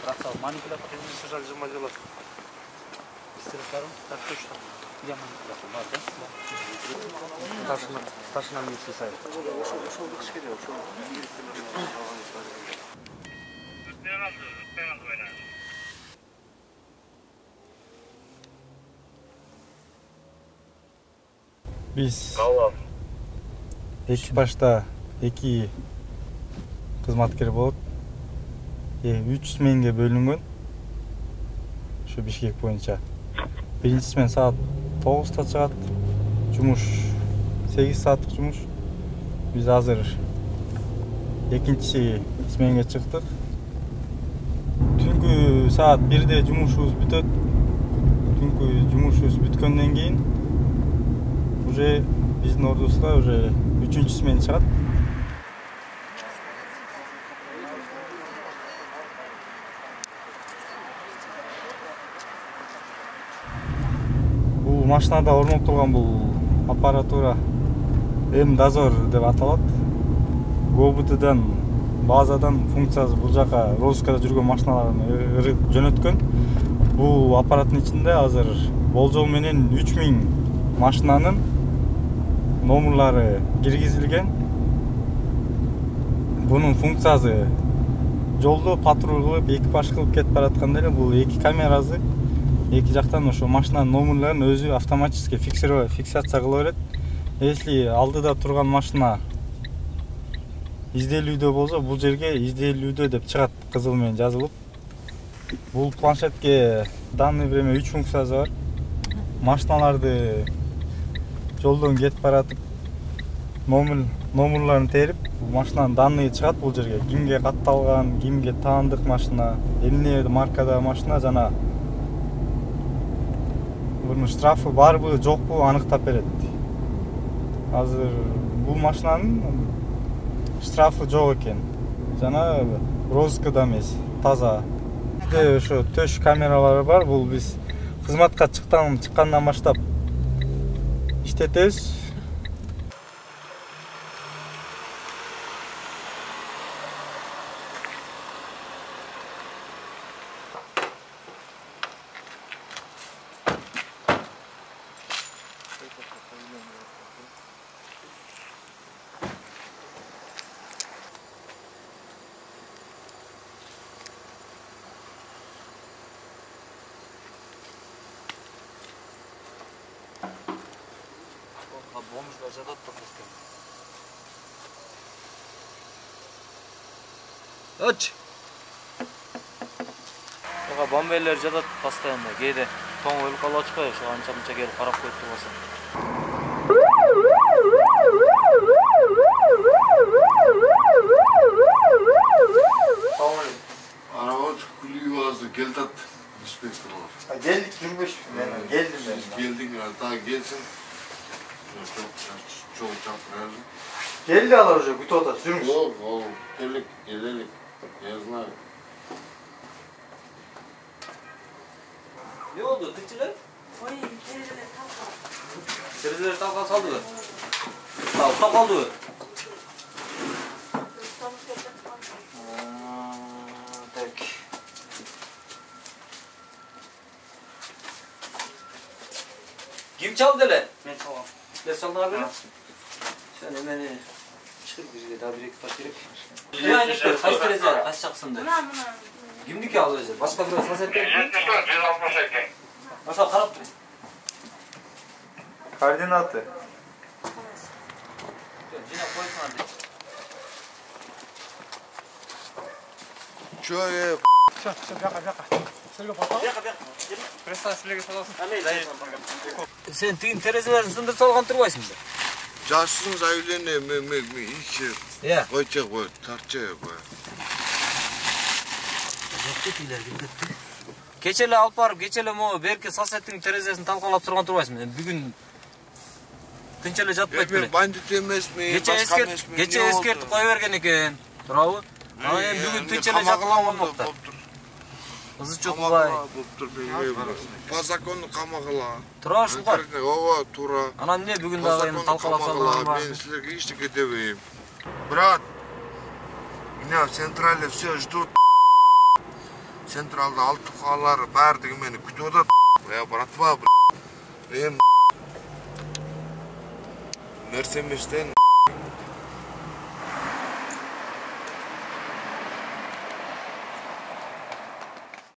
Отца, манипулятор не сажали же моделов. Истерикаром, так точно. Я манипулятор, да? Старшина милиция сайт. Ушел в Икшкеде, ушел. Biz экипажда 2 кызматкер болот. 3 сменге бөлүнгөн. Şu Бишкек боюнча. Биринчи смен саат 9-та чыгат. Жумуш 8 сааттык жумуш. Биз азыр экинчи сменге чыктык. Түнкү саат 1-де жумушубуз бүтөт. Түнкү жумушубуз бүткөндөн кийин уже биздин ордубузга уже 3-чү смен чыгат. Бул машинада орнотулган бул аппаратура М-дозор деп аталат. ГОБТдан базадан функциясы бул жака розыскада жүргөн машиналарды жөнөткөн. Бул аппараттын ичинде азыр болжол менен 3000 машинанын номерлары киргизилген. Бунун функциясы жолдо патруль кылып, экипаж кылып кетип баратканда эле бул 2 камерасы эки жактан ошо машинанын номерлерин өзү автоматически фиксация кыла берет. Если алдыда турган машина изделүүдө болсо, бул жерге изделүүдө деп чыгат кызыл менен жазылып. Бул планшетке в данное время 3 функциясы бар. Машиналарды жолдон кетип баратып, номерларын терип, машинанын данные чыгат бул жерге. Кимге катталган, кимге таандык машина, эмне маркада машина жана bunun штрафы барбы, жокпу аныктап берет. Азыр бул машинанын штрафы жок экен. Жана розыскада эмес, таза. Бизде ошо төш камералары бар. Бул биз кызматка чыккандан баштап иштетебиз. Бомждар жатат постоянно. Оч. Ага, бомберлер жатат постоянно. Кээде тоң өлүп калып атышпайбы, ошо анча-мынча келип карап коюп турбаса. Araba kulübü azdı, geldat inspektörler. Geldik жүрбөш мен, келдим мен. Geldin ya, daha gelsin. Çok çapraz. Geldi алар уже, күтүп атат, жүрүңүз. Yok, gelelik. Я знаю. Ne oldu? Tıkçılar? Oy, terezeler talka. Terezeler talka saldı mı? Talka kaldı mı? Peki. Kim çaldı hele? Ben çalam. Ne çaldı abi? Sen hemen çıkır bir daha bir ekipaj gerek. Ya işte kaç terezeler? Kaç çaksındı? Buna. Kimdi ki aldı? Başka bir nasıl ettin? Başka karap mı? Координаты. Cina koysun hadi. Что я? Все, бяка. Силге потом. Бяка. Представь, силге саласın. Sen tüyün terezelerini sındır salgan turbaysın da. Жассың заявление мен иши. Ya. Койча кой, тарча кой. Keçeli alып барып, keçeli mo берке сасеттин терезесин талкалап турган турбайсың. Бүгүн тынч эле жатпайт беле. Мен бандит эмесмин, башка эмесмин. Кече эскертип кое берген экен. Туурабы? Анан эми бүгүн тынч эле жаткан болмокта. Кызы чокубай. По закону камагыла. Тура ушулгар. Ооба, тура. Анан эмне бүгүн дагы эми талкалап салган бар. Мен силерге эчтеке дебейм. Брат, меня в централе все ждут. Централда алты тухалары бардығы мені күтіп отады. Братва, нәрсе еместен